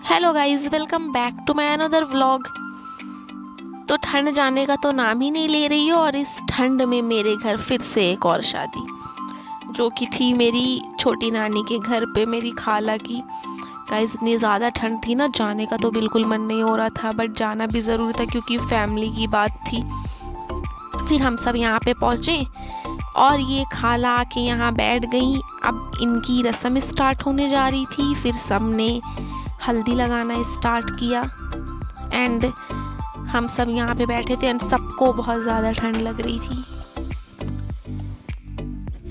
Hello guys, welcome back to my another vlog. तो ठंड जाने का तो नाम ही नहीं ले रही है और इस ठंड में मेरे घर फिर से एक और शादी, जो कि थी मेरी छोटी नानी के घर पे, मेरी खाला की। गाइस इतनी ज़्यादा ठंड थी ना, जाने का तो बिल्कुल मन नहीं हो रहा था, बट जाना भी ज़रूरी था क्योंकि फैमिली की बात थी। फिर हम सब यहाँ पे पहुँचे और ये खाला आके यहाँ बैठ गई। अब इनकी रस्म स्टार्ट होने जा रही थी। फिर सब ने हल्दी लगाना स्टार्ट किया एंड हम सब यहाँ पे बैठे थे एंड सबको बहुत ज़्यादा ठंड लग रही थी।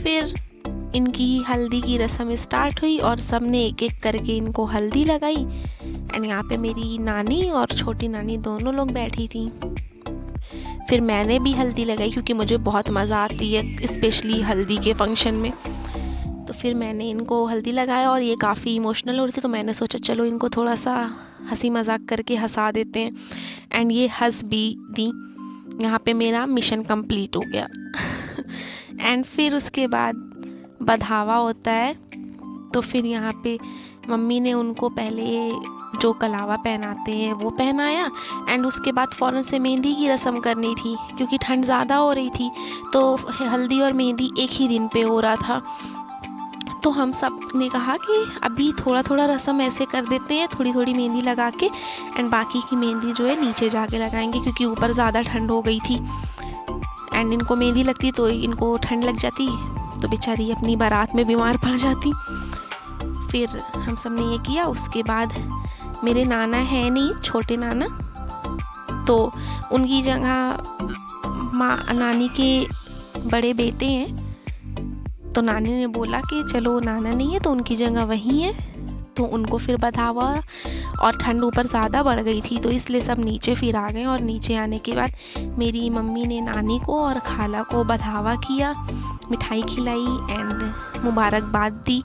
फिर इनकी हल्दी की रस्म स्टार्ट हुई और सब ने एक एक करके इनको हल्दी लगाई एंड यहाँ पे मेरी नानी और छोटी नानी दोनों लोग बैठी थी। फिर मैंने भी हल्दी लगाई क्योंकि मुझे बहुत मज़ा आती है स्पेशली हल्दी के फंक्शन में। तो फिर मैंने इनको हल्दी लगाया और ये काफ़ी इमोशनल हो रही थी, तो मैंने सोचा चलो इनको थोड़ा सा हंसी मजाक करके हंसा देते हैं एंड ये हंस भी दी। यहाँ पे मेरा मिशन कंप्लीट हो गया। एंड फिर उसके बाद बधावा होता है। तो फिर यहाँ पे मम्मी ने उनको पहले जो कलावा पहनाते हैं वो पहनाया एंड उसके बाद फ़ौरन से मेहंदी की रस्म करनी थी क्योंकि ठंड ज़्यादा हो रही थी। तो हल्दी और मेहंदी एक ही दिन पे हो रहा था। तो हम सब ने कहा कि अभी थोड़ा थोड़ा रस्म ऐसे कर देते हैं, थोड़ी थोड़ी मेहंदी लगा के एंड बाकी की मेहंदी जो है नीचे जाके लगाएंगे क्योंकि ऊपर ज़्यादा ठंड हो गई थी एंड इनको मेहंदी लगती तो इनको ठंड लग जाती तो बेचारी अपनी बारात में बीमार पड़ जाती। फिर हम सब ने ये किया। उसके बाद मेरे नाना है नहीं, छोटे नाना, तो उनकी जगह माँ नानी के बड़े बेटे हैं। तो नानी ने बोला कि चलो नाना नहीं है तो उनकी जगह वहीं है। तो उनको फिर बधावा और ठंड ऊपर ज़्यादा बढ़ गई थी तो इसलिए सब नीचे फिर आ गए। और नीचे आने के बाद मेरी मम्मी ने नानी को और खाला को बधावा किया, मिठाई खिलाई एंड मुबारकबाद दी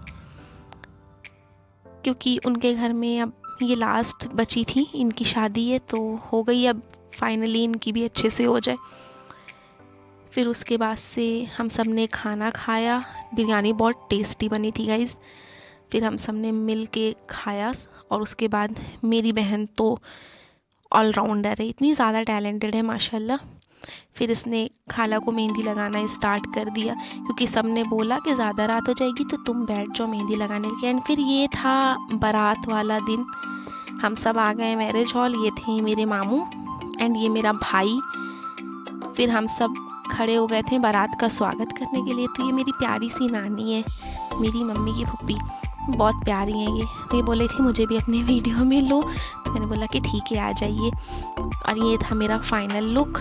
क्योंकि उनके घर में अब ये लास्ट बची थी, इनकी शादी है तो हो गई, अब फाइनली इनकी भी अच्छे से हो जाए। फिर उसके बाद से हम सब ने खाना खाया। बिरयानी बहुत टेस्टी बनी थी गाइज़। फिर हम सब ने मिल के खाया और उसके बाद मेरी बहन तो ऑलराउंडर है, इतनी ज़्यादा टैलेंटेड है माशाल्लाह। फिर इसने खाला को मेहंदी लगाना स्टार्ट कर दिया क्योंकि सब ने बोला कि ज़्यादा रात हो जाएगी तो तुम बैठ जाओ मेहंदी लगाने के। एंड फिर ये था बारात वाला दिन। हम सब आ गए मैरिज हॉल। ये थे मेरे मामू एंड ये मेरा भाई। फिर हम सब खड़े हो गए थे बारात का स्वागत करने के लिए। तो ये मेरी प्यारी सी नानी है, मेरी मम्मी की फूफी, बहुत प्यारी हैं ये। तो ये बोले थे मुझे भी अपने वीडियो में लो, तो मैंने बोला कि ठीक है आ जाइए। और ये था मेरा फाइनल लुक।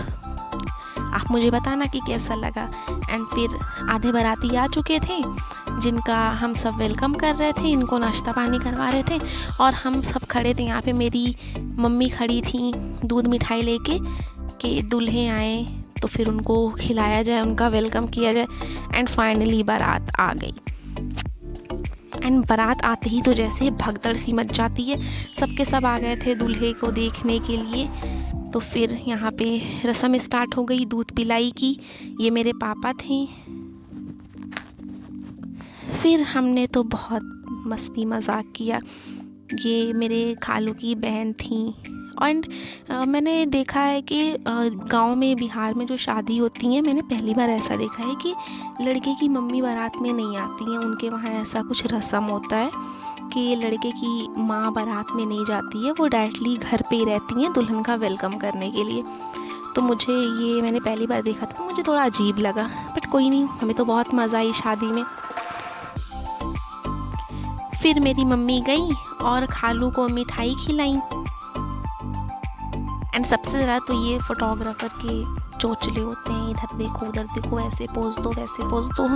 आप मुझे बताना कि कैसा लगा। एंड फिर आधे बाराती आ चुके थे जिनका हम सब वेलकम कर रहे थे, इनको नाश्ता पानी करवा रहे थे और हम सब खड़े थे। यहाँ पे मेरी मम्मी खड़ी थी दूध मिठाई लेके कि दूल्हे आए तो फिर उनको खिलाया जाए, उनका वेलकम किया जाए। एंड फाइनली बारात आ गई। एंड बारात आते ही तो जैसे भगदड़ सी मच जाती है, सबके सब आ गए थे दूल्हे को देखने के लिए। तो फिर यहाँ पे रस्म स्टार्ट हो गई दूध पिलाई की। ये मेरे पापा थे। फिर हमने तो बहुत मस्ती मजाक किया। ये मेरे खालू की बहन थी। एंड मैंने देखा है कि गांव में, बिहार में जो शादी होती है, मैंने पहली बार ऐसा देखा है कि लड़के की मम्मी बारात में नहीं आती हैं। उनके वहाँ ऐसा कुछ रस्म होता है कि लड़के की माँ बारात में नहीं जाती है, वो डायरेक्टली घर पे ही रहती हैं दुल्हन का वेलकम करने के लिए। तो मुझे ये मैंने पहली बार देखा था, मुझे थोड़ा अजीब लगा, बट कोई नहीं, हमें तो बहुत मज़ा आई शादी में। फिर मेरी मम्मी गई और खालू को मिठाई खिलाई। एंड सबसे ज़्यादा तो ये फोटोग्राफर के चोचले होते हैं, इधर देखो उधर देखो, ऐसे पोज दो वैसे पोज दो।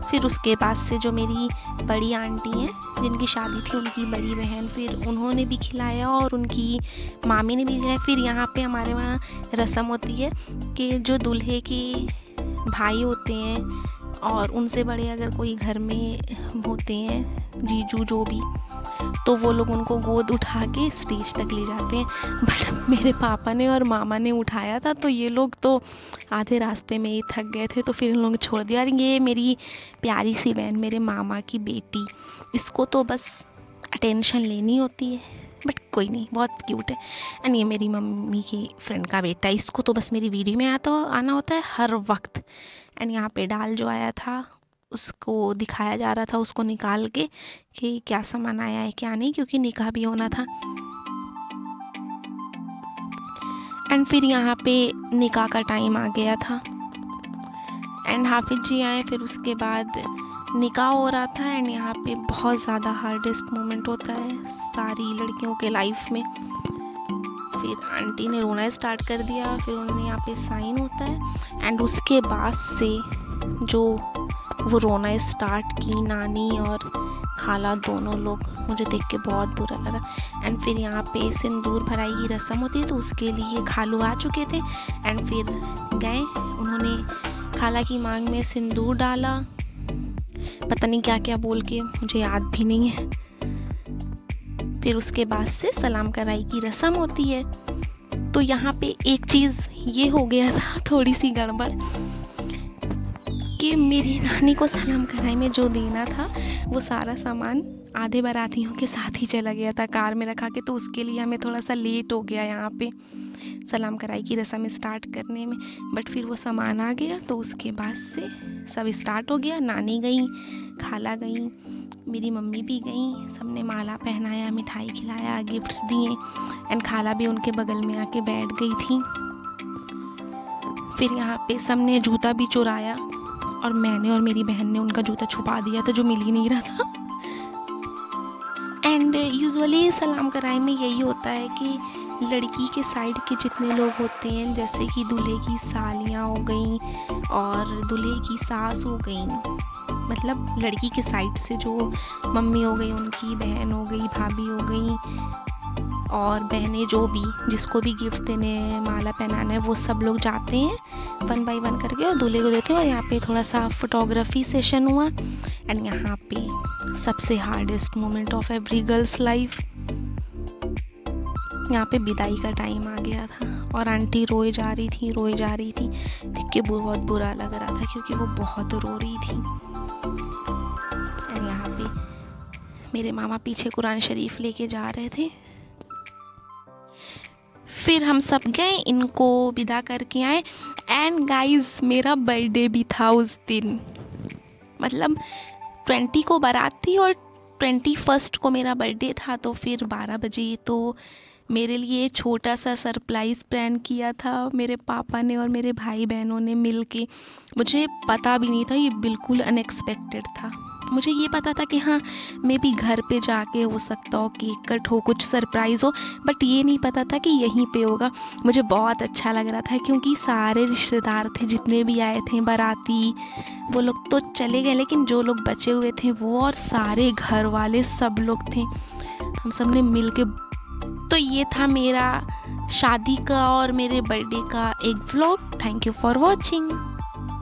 फिर उसके बाद से जो मेरी बड़ी आंटी हैं जिनकी शादी थी, उनकी बड़ी बहन, फिर उन्होंने भी खिलाया और उनकी मामी ने भी खिलाया। फिर यहाँ पे हमारे वहाँ रस्म होती है कि जो दूल्हे के भाई होते हैं और उनसे बड़े अगर कोई घर में होते हैं, जीजू जो भी, तो वो लोग उनको गोद उठा के स्टेज तक ले जाते हैं। बट मेरे पापा ने और मामा ने उठाया था तो ये लोग तो आधे रास्ते में ही थक गए थे, तो फिर इन लोगों ने छोड़ दिया। और ये मेरी प्यारी सी बहन, मेरे मामा की बेटी, इसको तो बस अटेंशन लेनी होती है, बट कोई नहीं, बहुत क्यूट है। एंड ये मेरी मम्मी की फ्रेंड का बेटा है, इसको तो बस मेरी वीडियो में आना होता है हर वक्त। एंड यहाँ पे डाल जो आया था उसको दिखाया जा रहा था, उसको निकाल के कि क्या सामान आया है क्या नहीं, क्योंकि निकाह भी होना था। एंड फिर यहाँ पे निकाह का टाइम आ गया था एंड हाफिज जी आए, फिर उसके बाद निकाह हो रहा था। एंड यहाँ पे बहुत ज़्यादा हार्डेस्ट मोमेंट होता है सारी लड़कियों के लाइफ में। फिर आंटी ने रोना स्टार्ट कर दिया, फिर उन्होंने यहाँ पे साइन होता है एंड उसके बाद से जो वो रोना स्टार्ट की नानी और खाला दोनों लोग, मुझे देख के बहुत बुरा लगा। एंड फिर यहाँ पे सिंदूर भराई की रस्म होती है, तो उसके लिए खालू आ चुके थे एंड फिर गए, उन्होंने खाला की मांग में सिंदूर डाला, पता नहीं क्या क्या बोल के, मुझे याद भी नहीं है। फिर उसके बाद से सलाम कराई की रस्म होती है। तो यहाँ पे एक चीज़ ये हो गया था थोड़ी सी गड़बड़ कि मेरी नानी को सलाम कराई में जो देना था वो सारा सामान आधे बारातियों के साथ ही चला गया था कार में रखा के, तो उसके लिए हमें थोड़ा सा लेट हो गया यहाँ पे सलाम कराई की रस्म स्टार्ट करने में। बट फिर वो सामान आ गया तो उसके बाद से सब स्टार्ट हो गया। नानी गई, खाला गई, मेरी मम्मी भी गई, सबने माला पहनाया, मिठाई खिलाया, गिफ्ट्स दिए एंड खाला भी उनके बगल में आके बैठ गई थी। फिर यहाँ पे सबने जूता भी चुराया और मैंने और मेरी बहन ने उनका जूता छुपा दिया था जो मिल ही नहीं रहा था। एंड यूजुअली सलाम कराई में यही होता है कि लड़की के साइड के जितने लोग होते हैं, जैसे कि दूल्हे की सालियाँ हो गई और दूल्हे की सास हो गई, मतलब लड़की के साइड से जो मम्मी हो गई, उनकी बहन हो गई, भाभी हो गई और बहनें जो भी जिसको भी गिफ्ट्स देने हैं, माला पहनाना है, वो सब लोग जाते हैं 1 बाय 1 करके और दूल्हे को देते हैं। और यहाँ पे थोड़ा सा फोटोग्राफी सेशन हुआ एंड यहाँ पे सबसे hardest moment of every girls life, यहाँ पे विदाई का टाइम आ गया था और आंटी रोए जा रही थी। देख के बहुत बुरा लग रहा था क्योंकि वो बहुत रो रही थी। एंड यहाँ पे मेरे मामा पीछे कुरान शरीफ लेके जा रहे थे। फिर हम सब गए, इनको विदा करके आए। एंड गाइस मेरा बर्थडे भी था उस दिन, मतलब 20 को बारात थी और 21 को मेरा बर्थडे था। तो फिर 12 बजे तो मेरे लिए छोटा सा सरप्राइज़ प्लान किया था मेरे पापा ने और मेरे भाई बहनों ने मिल के। मुझे पता भी नहीं था, ये बिल्कुल अनएक्सपेक्टेड था। मुझे ये पता था कि हाँ मे भी घर पे जाके हो सकता हो, केक कट हो, कुछ सरप्राइज़ हो, बट ये नहीं पता था कि यहीं पे होगा। मुझे बहुत अच्छा लग रहा था क्योंकि सारे रिश्तेदार थे जितने भी आए थे बाराती, वो लोग तो चले गए, लेकिन जो लोग बचे हुए थे वो और सारे घर वाले सब लोग थे, हम सब ने मिल के। तो ये था मेरा शादी का और मेरे बर्थडे का एक vlog. Thank you for watching.